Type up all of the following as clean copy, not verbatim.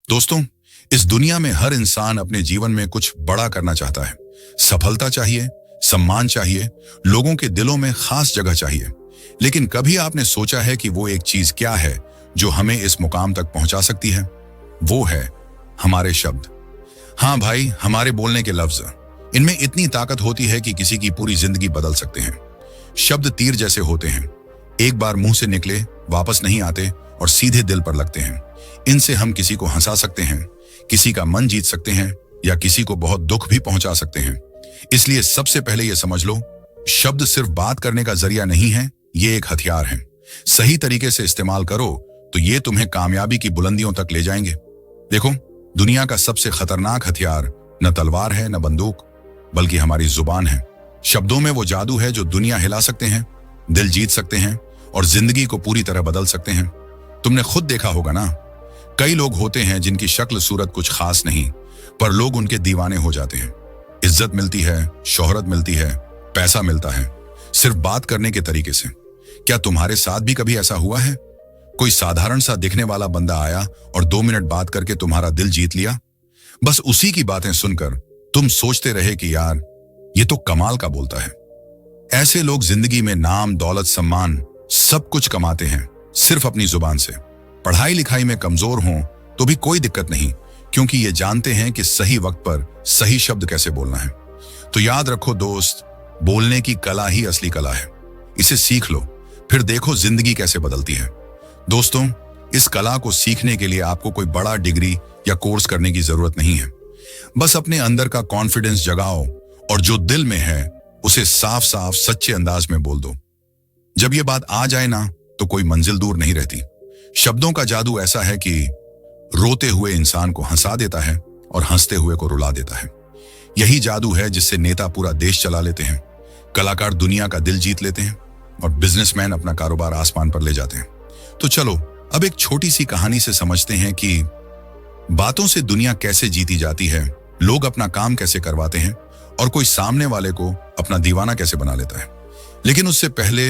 दोस्तों, इस दुनिया में हर इंसान अपने जीवन में कुछ बड़ा करना चाहता है। सफलता चाहिए, सम्मान चाहिए, लोगों के दिलों में खास जगह चाहिए। लेकिन कभी आपने सोचा है कि वो एक चीज क्या है जो हमें इस मुकाम तक पहुंचा सकती है? वो है हमारे शब्द। हाँ भाई, हमारे बोलने के लफ्ज। इनमें इतनी ताकत होती है कि किसी की पूरी जिंदगी बदल सकते हैं। शब्द तीर जैसे होते हैं, एक बार मुंह से निकले वापस नहीं आते और सीधे दिल पर लगते हैं। इनसे हम किसी को हंसा सकते हैं, किसी का मन जीत सकते हैं या किसी को बहुत दुख भी पहुंचा सकते हैं। इसलिए सबसे पहले यह समझ लो, शब्द सिर्फ बात करने का जरिया नहीं है, ये एक हथियार है। सही तरीके से इस्तेमाल करो तो ये तुम्हें कामयाबी की बुलंदियों तक ले जाएंगे। देखो, दुनिया का सबसे खतरनाक हथियार न तलवार है, न बंदूक, बल्कि हमारी जुबान है। शब्दों में वो जादू है जो दुनिया हिला सकते हैं, दिल जीत सकते हैं और जिंदगी को पूरी तरह बदल सकते हैं। तुमने खुद देखा होगा ना, कई लोग होते हैं जिनकी शक्ल सूरत कुछ खास नहीं, पर लोग उनके दीवाने हो जाते हैं। इज्जत मिलती है, शोहरत मिलती है, पैसा मिलता है, सिर्फ बात करने के तरीके से। क्या तुम्हारे साथ भी कभी ऐसा हुआ है? कोई साधारण सा दिखने वाला बंदा आया और 2 मिनट बात करके तुम्हारा दिल जीत लिया। बस उसी की बातें सुनकर तुम सोचते रहे कि यार, ये तो कमाल का बोलता है। ऐसे लोग जिंदगी में नाम, दौलत, सम्मान सब कुछ कमाते हैं सिर्फ अपनी जुबान से। पढ़ाई लिखाई में कमजोर हों तो भी कोई दिक्कत नहीं, क्योंकि ये जानते हैं कि सही वक्त पर सही शब्द कैसे बोलना है। तो याद रखो दोस्त, बोलने की कला ही असली कला है। इसे सीख लो, फिर देखो जिंदगी कैसे बदलती है। दोस्तों, इस कला को सीखने के लिए आपको कोई बड़ा डिग्री या कोर्स करने की जरूरत नहीं है। बस अपने अंदर का कॉन्फिडेंस जगाओ और जो दिल में है उसे साफ साफ सच्चे अंदाज में बोल दो। जब ये बात आ जाए ना, तो कोई मंजिल दूर नहीं रहती। शब्दों का जादू ऐसा है कि रोते हुए इंसान को हंसा देता है और हंसते हुए को रुला देता है। यही जादू है जिससे नेता पूरा देश चला लेते हैं, कलाकार दुनिया का दिल जीत लेते हैं और बिजनेसमैन अपना कारोबार आसमान पर ले जाते हैं। तो चलो अब एक छोटी सी कहानी से समझते हैं कि बातों से दुनिया कैसे जीती जाती है, लोग अपना काम कैसे करवाते हैं और कोई सामने वाले को अपना दीवाना कैसे बना लेता है। लेकिन उससे पहले,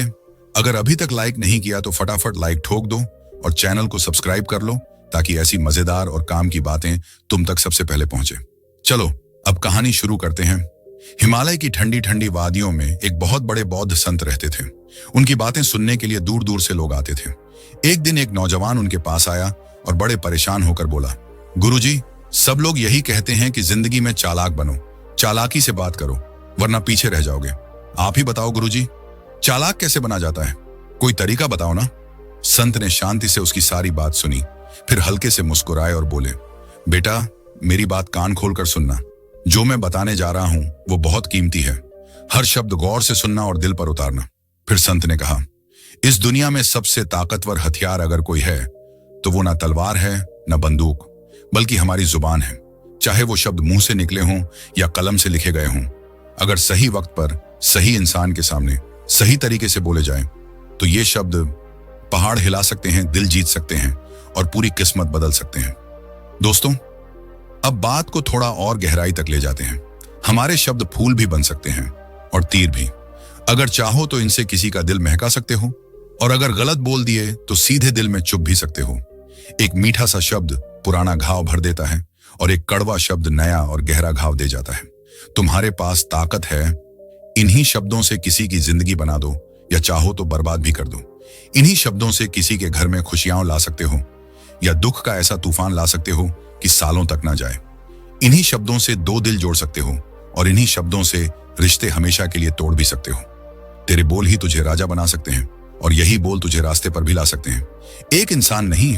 अगर अभी तक लाइक नहीं किया तो फटाफट लाइक ठोक दो और चैनल को सब्सक्राइब कर लो, ताकि ऐसी मजेदार और काम की बातें तुम तक सबसे पहले पहुंचे। चलो अब कहानी शुरू करते हैं। हिमालय की ठंडी ठंडी वादियों में एक बहुत बड़े बौद्ध संत रहते थे। उनकी बातें सुनने के लिए दूर दूर से लोग आते थे। एक दिन एक नौजवान उनके पास आया और बड़े परेशान होकर बोला, गुरुजी, सब लोग यही कहते हैं कि जिंदगी में चालाक बनो, चालाकी से बात करो वरना पीछे रह जाओगे। आप ही बताओ गुरुजी, चालाक कैसे बना जाता है? कोई तरीका बताओ ना। संत ने शांति से उसकी सारी बात सुनी, फिर हल्के से मुस्कुराए और बोले, बेटा, मेरी बात कान खोलकर सुनना। जो मैं बताने जा रहा हूं वो बहुत कीमती है। हर शब्द गौर से सुनना और दिल पर उतारना। फिर संत ने कहा, इस दुनिया में सबसे ताकतवर हथियार अगर कोई है तो वो ना तलवार है, ना बंदूक, बल्कि हमारी जुबान है। चाहे वो शब्द मुंह से निकले हों या कलम से लिखे गए हों, अगर सही वक्त पर सही इंसान के सामने सही तरीके से बोले जाएं, तो ये शब्द पहाड़ हिला सकते हैं, दिल जीत सकते हैं और पूरी किस्मत बदल सकते हैं। दोस्तों, अब बात को थोड़ा और गहराई तक ले जाते हैं। हमारे शब्द फूल भी बन सकते हैं और तीर भी। अगर चाहो तो इनसे किसी का दिल महका सकते हो और अगर गलत बोल दिए तो सीधे दिल में चुभ भी सकते हो। एक मीठा सा शब्द पुराना घाव भर देता है और एक कड़वा शब्द नया और गहरा घाव दे जाता है। तुम्हारे पास ताकत है, इन्हीं शब्दों से किसी की जिंदगी बना दो या चाहो तो बर्बाद भी कर दो। इन्हीं शब्दों से किसी के घर में खुशियां ला सकते हो या दुख का ऐसा तूफान ला सकते हो कि सालों तक ना जाए। इन्हीं शब्दों से 2 दिल जोड़ सकते हो और इन्हीं शब्दों से रिश्ते हमेशा के लिए तोड़ भी सकते हो। तेरे बोल ही तुझे राजा बना सकते हैं और यही बोल तुझे रास्ते पर भी ला सकते हैं। एक इंसान नहीं,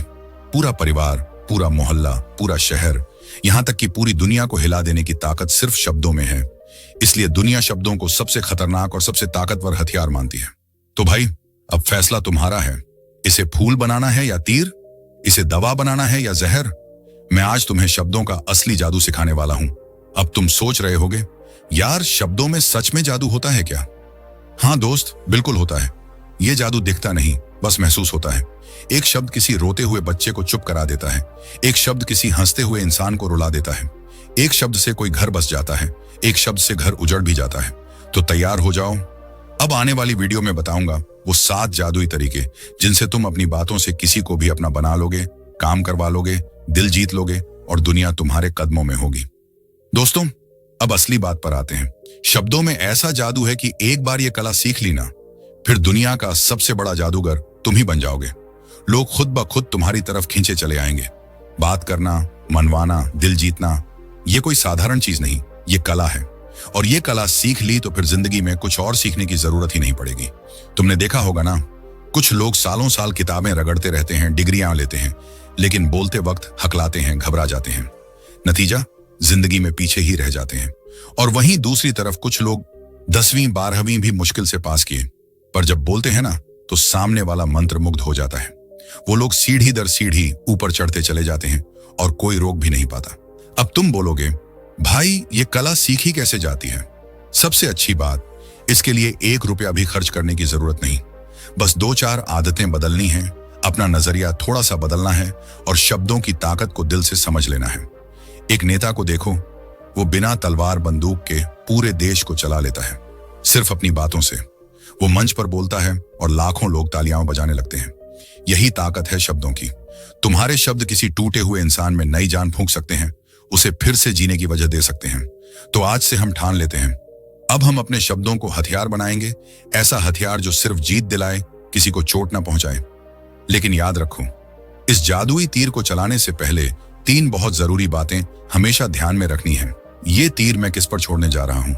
पूरा परिवार, पूरा मोहल्ला, पूरा शहर, यहां तक कि पूरी दुनिया को हिला देने की ताकत सिर्फ शब्दों में है। इसलिए दुनिया शब्दों को सबसे खतरनाक और सबसे ताकतवर हथियार मानती है। तो भाई, अब फैसला तुम्हारा है। इसे फूल बनाना है या तीर? इसे दवा बनाना है या जहर? मैं आज तुम्हें शब्दों का असली जादू सिखाने वाला हूं। अब तुम सोच रहे होगे, यार, शब्दों में सच में जादू होता है क्या? हाँ दोस्त, बिल्कुल होता है। यह जादू दिखता नहीं, बस महसूस होता है। एक शब्द किसी रोते हुए बच्चे को चुप करा देता है। एक शब्द किसी हंसते हुए इंसान को रुला देता है। एक शब्द से कोई घर बस जाता है, एक शब्द से घर उजड़ भी जाता है। तो तैयार हो जाओ। अब आने वाली वीडियो में बताऊंगा वो 7 जादुई तरीके जिनसे तुम अपनी बातों से किसी को भी अपना बना लोगे, काम करवा लोगे, दिल जीत लोगे और दुनिया तुम्हारे कदमों में होगी। दोस्तों, अब असली बात पर आते हैं। शब्दों में ऐसा जादू है कि एक बार ये कला सीख ली ना, फिर दुनिया का सबसे बड़ा जादूगर तुम ही बन जाओगे। लोग खुद ब खुद तुम्हारी तरफ खींचे चले आएंगे। बात करना, मनवाना, दिल जीतना, ये कोई साधारण चीज नहीं, ये कला है। और ये कला सीख ली तो फिर जिंदगी में कुछ और सीखने की जरूरत ही नहीं पड़ेगी। तुमने देखा होगा ना, कुछ लोग सालों साल किताबें रगड़ते रहते हैं, डिग्रियां लेते हैं, लेकिन बोलते वक्त हकलाते हैं, घबरा जाते हैं। नतीजा, जिंदगी में पीछे ही रह जाते हैं। और वहीं दूसरी तरफ कुछ लोग 10वीं 12वीं भी मुश्किल से पास किए, पर जब बोलते हैं ना तो सामने वाला मंत्र मुग्ध हो जाता है। वो लोग सीढ़ी दर सीढ़ी ऊपर चढ़ते चले जाते हैं और कोई रोक भी नहीं पाता। अब तुम बोलोगे, भाई ये कला सीखी कैसे जाती है? सबसे अच्छी बात, इसके लिए 1 रुपया भी खर्च करने की जरूरत नहीं। बस 2-4 आदतें बदलनी है, अपना नजरिया थोड़ा सा बदलना है और शब्दों की ताकत को दिल से समझ लेना है। एक नेता को देखो, वो बिना तलवार बंदूक के पूरे देश को चला लेता है, सिर्फ अपनी बातों से। वो मंच पर बोलता है और लाखों लोग तालियां बजाने लगते हैं। यही ताकत है शब्दों की। तुम्हारे शब्द किसी टूटे हुए इंसान में नई जान फूंक सकते हैं, उसे फिर से जीने की वजह दे सकते हैं। तो आज से हम ठान लेते हैं, अब हम अपने शब्दों को हथियार बनाएंगे, ऐसा हथियार जो सिर्फ जीत दिलाए, किसी को चोट ना पहुंचाए। लेकिन याद रखो, इस जादुई तीर को चलाने से पहले 3 बहुत जरूरी बातें हमेशा ध्यान में रखनी है। ये तीर मैं किस पर छोड़ने जा रहा हूं,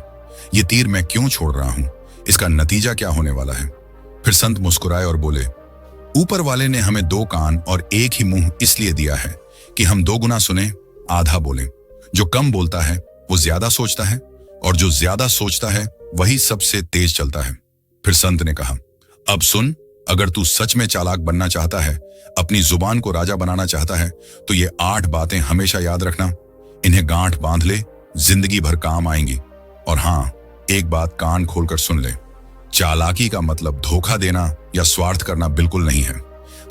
ये तीर मैं क्यों छोड़ रहा हूं, इसका नतीजा क्या होने वाला है। फिर संत मुस्कुराए और बोले, ऊपर वाले ने हमें 2 कान और 1 ही मुंह इसलिए दिया है कि हम 2 गुना सुने, आधा बोलें। जो कम बोलता है वो ज्यादा सोचता है, और जो ज्यादा सोचता है वही सबसे तेज चलता है। फिर संत ने कहा, अब सुन, अगर तू सच में चालाक बनना चाहता है, अपनी जुबान को राजा बनाना चाहता है, तो ये 8 बातें हमेशा याद रखना। इन्हें गांठ बांध ले, जिंदगी भर काम आएंगी। और हाँ, एक बात कान खोलकर सुन ले, चालाकी का मतलब धोखा देना या स्वार्थ करना बिल्कुल नहीं है।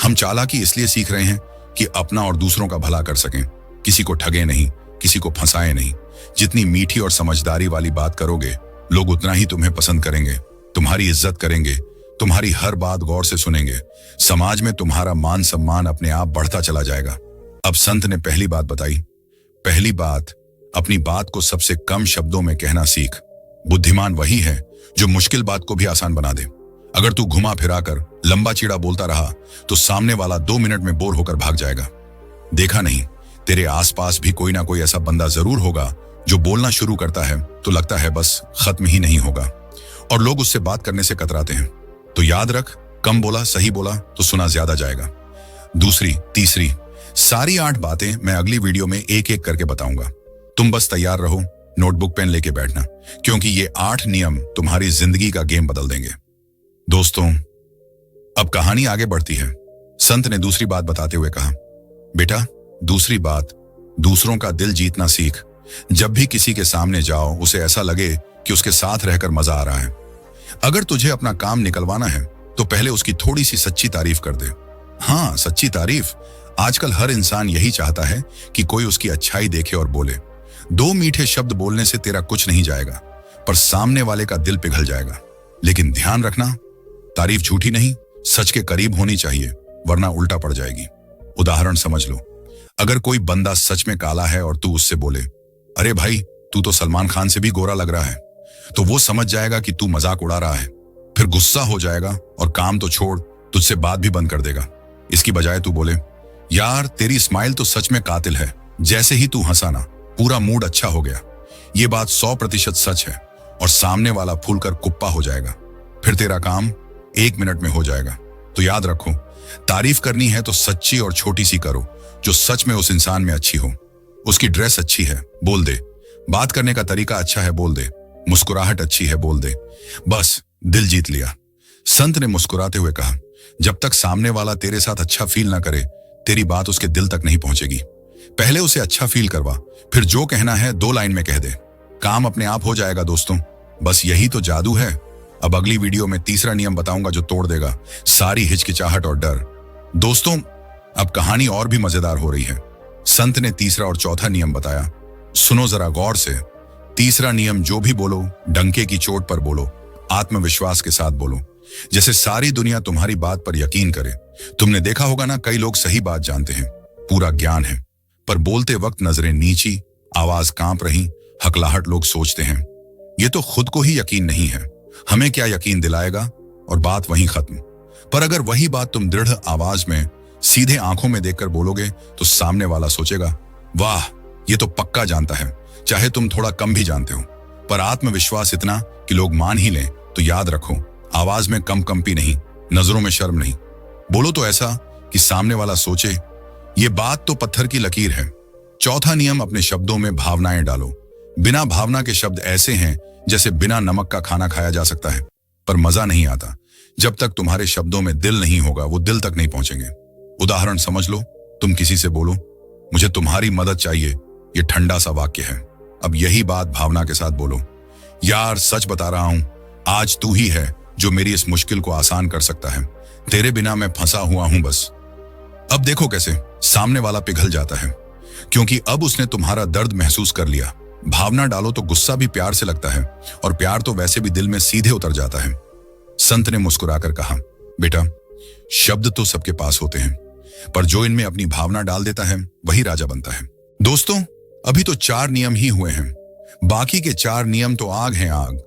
हम चालाकी इसलिए सीख रहे हैं कि अपना और दूसरों का भला कर सकें। किसी को ठगे नहीं, किसी को फंसाए नहीं। जितनी मीठी और समझदारी वाली बात करोगे, लोग उतना ही तुम्हें पसंद करेंगे, तुम्हारी इज्जत करेंगे, तुम्हारी हर बात गौर से सुनेंगे। समाज में तुम्हारा मान सम्मान अपने आप बढ़ता चला जाएगा। अब संत ने पहली बात बताई। पहली बात, अपनी बात को सबसे कम शब्दों में कहना सीख। बुद्धिमान वही है जो मुश्किल बात को भी आसान बना दे। अगर तू घुमा फिरा कर लंबा चीड़ा बोलता रहा तो सामने वाला 2 मिनट में बोर होकर भाग जाएगा। देखा नहीं, तेरे आसपास भी कोई ना कोई ऐसा बंदा जरूर होगा जो बोलना शुरू करता है तो लगता है बस खत्म ही नहीं होगा, और लोग उससे बात करने से कतराते हैं। तो याद रख, कम बोला, सही बोला तो सुना ज्यादा जाएगा। दूसरी, तीसरी, सारी 8 बातें मैं अगली वीडियो में एक एक करके बताऊंगा। तुम बस तैयार रहो, नोटबुक पेन लेके बैठना, क्योंकि ये 8 नियम तुम्हारी जिंदगी का गेम बदल देंगे। दोस्तों, अब कहानी आगे बढ़ती है। संत ने दूसरी बात बताते हुए कहा, बेटा, दूसरी बात, दूसरों का दिल जीतना सीख। जब भी किसी के सामने जाओ, उसे ऐसा लगे कि उसके साथ रहकर मजा आ रहा है। अगर तुझे अपना काम निकलवाना है तो पहले उसकी थोड़ी सी सच्ची तारीफ कर दे। हाँ, सच्ची तारीफ। आजकल हर इंसान यही चाहता है कि कोई उसकी अच्छाई देखे और बोले। 2 मीठे शब्द बोलने से तेरा कुछ नहीं जाएगा, पर सामने वाले का दिल पिघल जाएगा। लेकिन ध्यान रखना, तारीफ झूठी नहीं, सच के करीब होनी चाहिए, वरना उल्टा पड़ जाएगी। उदाहरण समझ लो, अगर कोई बंदा सच में काला है और तू उससे बोले, अरे भाई, तू तो सलमान खान से भी गोरा लग रहा है, तो वो समझ जाएगा कि तू मजाक उड़ा रहा है। फिर गुस्सा हो जाएगा और काम तो छोड़, तुझसे बात भी बंद कर देगा। इसकी बजाय तू बोले, यार तेरी स्माइल तो सच में कातिल है, जैसे ही तू हंसा ना, पूरा मूड अच्छा हो गया। ये बात 100% सच है, और सामने वाला फूलकर कुप्पा हो जाएगा। फिर तेरा काम 1 मिनट में हो जाएगा। तो याद रखो, तारीफ करनी है तो सच्ची और छोटी सी करो, जो सच में उस इंसान में अच्छी हो। उसकी ड्रेस अच्छी है, बोल दे। बात करने का तरीका अच्छा है, बोल दे। मुस्कुराहट अच्छी है, बोल दे। बस दिल जीत लिया। संत ने मुस्कुराते हुए कहा, जब तक सामने वाला तेरे साथ अच्छा फील ना करे, तेरी बात उसके दिल तक नहीं पहुंचेगी। पहले उसे अच्छा फील करवा, फिर जो कहना है 2 लाइन में कह दे। काम अपने आप हो जाएगा दोस्तों। बस यही तो जादू है। अब अगली वीडियो में तीसरा नियम बताऊंगा जो तोड़ देगा सारी हिचकिचाहट और डर। दोस्तों, अब कहानी और भी मजेदार हो रही है। संत ने तीसरा और चौथा नियम बताया। सुनो जरा गौर से। तीसरा नियम, जो भी बोलो डंके की चोट पर बोलो, आत्मविश्वास के साथ बोलो, जैसे सारी दुनिया तुम्हारी बात पर यकीन करे। तुमने देखा होगा ना, कई लोग सही बात जानते हैं, पूरा ज्ञान है, पर बोलते वक्त नजरें नीची, आवाज कांप रही, हकलाहट। लोग सोचते हैं ये तो खुद को ही यकीन नहीं है, हमें क्या यकीन दिलाएगा, और बात वहीं खत्म। पर अगर वही बात तुम दृढ़ आवाज में सीधे आंखों में देखकर बोलोगे तो सामने वाला सोचेगा, वाह ये तो पक्का जानता है, चाहे तुम थोड़ा कम भी जानते हो। पर आत्मविश्वास इतना कि लोग मान ही लें तो याद रखो, आवाज में कंपी नहीं, नजरों में शर्म नहीं। बोलो तो ऐसा कि सामने वाला सोचे ये बात तो पत्थर की लकीर है। चौथा नियम, अपने शब्दों में भावनाएं डालो। बिना भावना के शब्द ऐसे हैं जैसे बिना नमक का खाना खाया जा सकता है, पर मजा नहीं आता। जब तक तुम्हारे शब्दों में दिल नहीं होगा वो दिल तक नहीं पहुंचेंगे। उदाहरण समझ लो, तुम किसी से बोलो मुझे तुम्हारी मदद चाहिए, ये ठंडा सा वाक्य है। अब यही बात भावना के साथ बोलो, यार सच बता रहा हूं, आज तू ही है जो मेरी इस मुश्किल को आसान कर सकता है, तेरे बिना मैं फंसा हुआ हूं बस। अब देखो कैसे सामने वाला पिघल जाता है, क्योंकि अब उसने तुम्हारा दर्द महसूस कर लिया। भावना डालो तो गुस्सा भी प्यार से लगता है, और प्यार तो वैसे भी दिल में सीधे उतर जाता है। संत ने मुस्कुराकर कहा, बेटा शब्द तो सबके पास होते हैं, पर जो इनमें अपनी भावना डाल देता है वही राजा बनता है। दोस्तों, अभी तो 4 नियम ही हुए हैं, बाकी के 4 नियम तो आग हैं आग।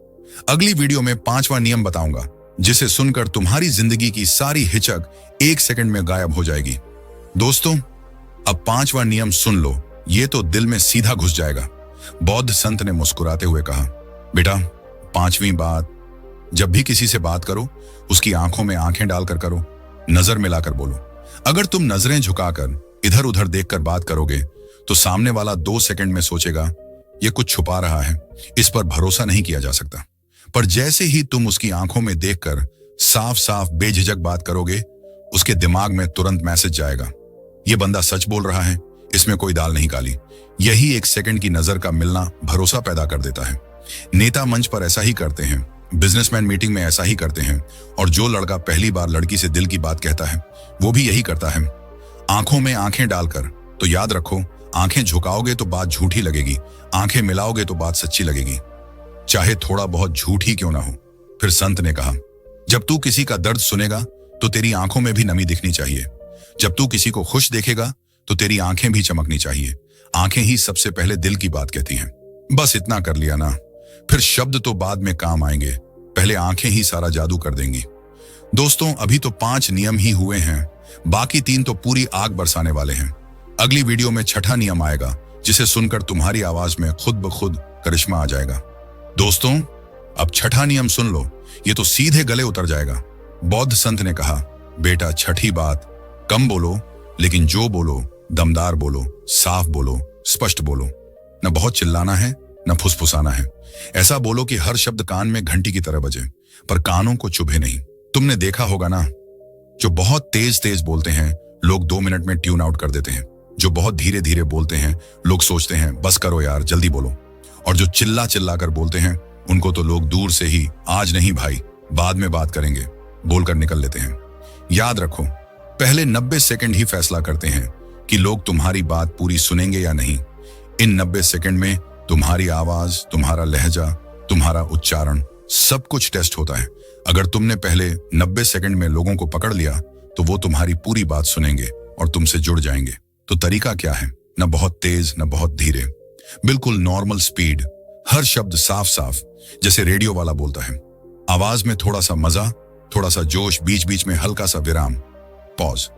अगली वीडियो में 5वां नियम बताऊंगा, जिसे सुनकर तुम्हारी जिंदगी की सारी हिचक 1 सेकंड में गायब हो जाएगी। दोस्तों, अब 5वां नियम सुन लो, ये तो दिल में सीधा घुस जाएगा। बौद्ध संत ने मुस्कुराते हुए कहा, बेटा 5वीं बात, जब भी किसी से बात करो उसकी आंखों में आंखें डालकर करो, नजर मिलाकर बोलो। अगर तुम नजरें झुकाकर इधर उधर देखकर बात करोगे तो सामने वाला 2 सेकंड में सोचेगा ये कुछ छुपा रहा है, इस पर भरोसा नहीं किया जा सकता। पर जैसे ही तुम उसकी आंखों में देखकर साफ साफ बेझिझक बात करोगे, उसके दिमाग में तुरंत मैसेज जाएगा, ये बंदा सच बोल रहा है, इसमें कोई दाल नहीं काली। यही 1 सेकंड की नजर का मिलना भरोसा पैदा कर देता है। नेता मंच पर ऐसा ही करते हैं, बिजनेसमैन मीटिंग में ऐसा ही करते हैं, और जो लड़का पहली बार लड़की से दिल की बात कहता है वो भी यही करता है। आंखों में आंखें डालकर, तो याद रखो, आंखें झुकाओगे तो बात झूठी लगेगी, आंखें मिलाओगे तो बात सच्ची लगेगी, चाहे थोड़ा बहुत झूठ ही क्यों ना हो। फिर संत ने कहा, जब तू किसी का दर्द सुनेगा तो तेरी आंखों में भी नमी दिखनी चाहिए। जब तू किसी को खुश देखेगा तो तेरी आंखें भी चमकनी चाहिए। आंखें ही सबसे पहले दिल की बात कहती हैं। बस इतना कर लिया ना, फिर शब्द तो बाद में काम आएंगे, पहले आंखें ही सारा जादू कर देंगी। दोस्तों, अभी तो 5 नियम ही हुए हैं, बाकी 3 तो पूरी आग बरसाने वाले हैं। अगली वीडियो में 6ठा नियम आएगा, जिसे सुनकर तुम्हारी आवाज में खुद ब खुद करिश्मा आ जाएगा। दोस्तों, अब 6ठा नियम सुन लो, ये तो सीधे गले उतर जाएगा। बौद्ध संत ने कहा, बेटा 6ठी बात, कम बोलो, लेकिन जो बोलो दमदार बोलो, साफ बोलो, स्पष्ट बोलो। न बहुत चिल्लाना है, न फुसफुसाना है। ऐसा बोलो कि हर शब्द कान में घंटी की तरह बजे, पर कानों को चुभे नहीं। तुमने देखा होगा ना, जो बहुत तेज तेज बोलते हैं लोग 2 मिनट में ट्यून आउट कर देते हैं। जो बहुत धीरे धीरे बोलते हैं लोग सोचते हैं बस करो यार, जल्दी बोलो। और जो चिल्ला चिल्ला कर बोलते हैं उनको तो लोग दूर से ही आज नहीं भाई, बाद में बात करेंगे बोलकर निकल लेते हैं। याद रखो, पहले 90 सेकंड ही फैसला करते हैं कि लोग तुम्हारी बात पूरी सुनेंगे या नहीं। इन 90 सेकंड में तुम्हारी आवाज, तुम्हारा लहजा, तुम्हारा उच्चारण, सब कुछ टेस्ट होता है। अगर तुमने पहले 90 सेकंड में लोगों को पकड़ लिया तो वो तुम्हारी पूरी बात सुनेंगे और तुमसे जुड़ जाएंगे। तो तरीका क्या है? न बहुत तेज न बहुत धीरे, बिल्कुल नॉर्मल स्पीड, हर शब्द साफ साफ जैसे रेडियो वाला बोलता है। आवाज में थोड़ा सा मजा, थोड़ा सा जोश, बीच बीच में हल्का सा विराम, पॉज,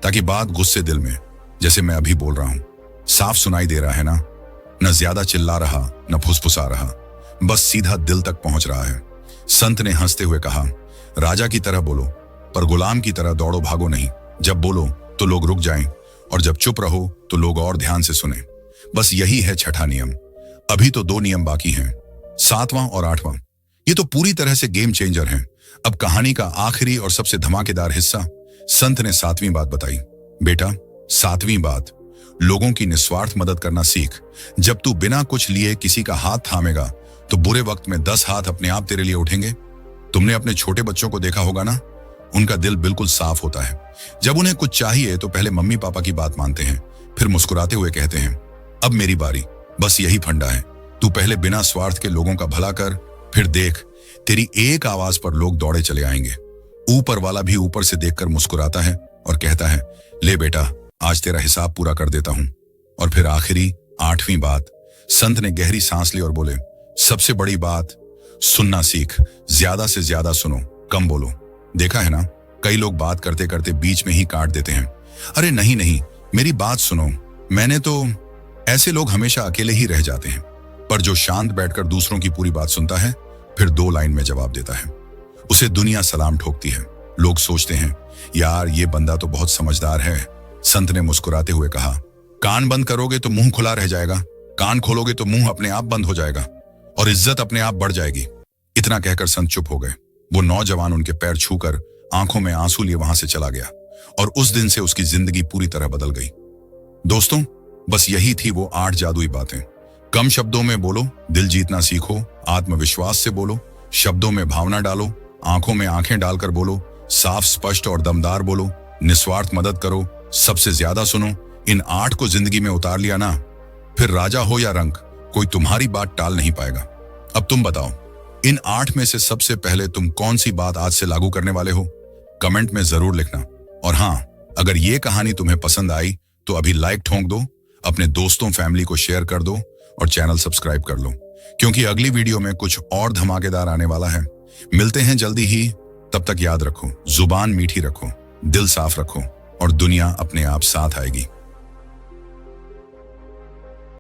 ताकि बात गुस्से दिल में, जैसे मैं अभी बोल रहा हूं, साफ सुनाई दे रहा है ना। न ज्यादा चिल्ला रहा न फुसफुसा रहा, बस सीधा दिल तक पहुंच रहा है। संत ने हंसते हुए कहा, राजा की तरह बोलो, पर गुलाम की तरह दौड़ो भागो नहीं। जब बोलो तो लोग रुक जाएं, और जब चुप रहो तो लोग और ध्यान से सुने। बस यही है 6ठा नियम। अभी तो 2 नियम बाकी हैं, 7वां और 8वां। ये तो पूरी तरह से गेम चेंजर हैं। अब कहानी का आखिरी और सबसे धमाकेदार हिस्सा, संत ने 7वीं बात बताई। बेटा, 7वीं बात, लोगों की निस्वार्थ मदद करना सीख। जब तू बिना कुछ लिए किसी का हाथ थामेगा तो बुरे वक्त में 10 हाथ अपने आप तेरे लिए उठेंगे। तुमने अपने छोटे बच्चों को देखा होगा ना, उनका दिल बिल्कुल साफ होता है। जब उन्हें कुछ चाहिए तो पहले मम्मी पापा की बात मानते हैं, फिर मुस्कुराते हुए कहते हैं अब मेरी बारी। बस यही फंडा है। तू पहले बिना स्वार्थ के लोगों का भला कर, फिर देख तेरी एक आवाज पर लोग दौड़े चले आएंगे। ऊपर वाला भी ऊपर से देखकर मुस्कुराता है और कहता है, ले बेटा, आज तेरा हिसाब पूरा कर देता हूं। और फिर आखिरी 8वीं बात, संत ने गहरी सांस ली और बोले, सबसे बड़ी बात, सुनना सीख, ज्यादा से ज्यादा सुनो, कम बोलो। देखा है ना, कई लोग बात करते करते बीच में ही काट देते हैं। अरे नहीं नहीं, मेरी बात सुनो, मैंने तो। ऐसे लोग हमेशा अकेले ही रह जाते हैं। पर जो शांत बैठकर दूसरों की पूरी बात सुनता है, फिर 2 लाइन में जवाब देता है, उसे दुनिया सलाम ठोकती है। लोग सोचते हैं, यार ये बंदा तो बहुत समझदार है। संत ने मुस्कुराते हुए कहा, कान बंद करोगे तो मुंह खुला रह जाएगा, कान खोलोगे तो मुंह अपने आप बंद हो जाएगा और इज्जत अपने आप बढ़ जाएगी। इतना कहकर संत चुप हो गए। वो नौजवान उनके पैर छूकर आंखों में आंसू लिए वहां से चला गया और उस दिन से उसकी जिंदगी पूरी तरह बदल गई। दोस्तों, बस यही थी वो 8 जादुई बातें। कम शब्दों में बोलो, दिल जीतना सीखो, आत्मविश्वास से बोलो, शब्दों में भावना डालो, आंखों में आंखें डालकर बोलो, साफ, स्पष्ट और दमदार बोलो, निस्वार्थ मदद करो, सबसे ज्यादा सुनो। इन 8 को जिंदगी में उतार लिया ना, फिर राजा हो या रंक, कोई तुम्हारी बात टाल नहीं पाएगा। अब तुम बताओ, इन 8 में से सबसे पहले तुम कौन सी बात आज से लागू करने वाले हो? कमेंट में जरूर लिखना। और हाँ, अगर ये कहानी तुम्हें पसंद आई तो अभी लाइक ठोंक दो, अपने दोस्तों फैमिली को शेयर कर दो और चैनल सब्सक्राइब कर लो, क्योंकि अगली वीडियो में कुछ और धमाकेदार आने वाला है। मिलते हैं जल्दी ही, तब तक याद रखो, जुबान मीठी रखो, दिल साफ रखो और दुनिया अपने आप साथ आएगी।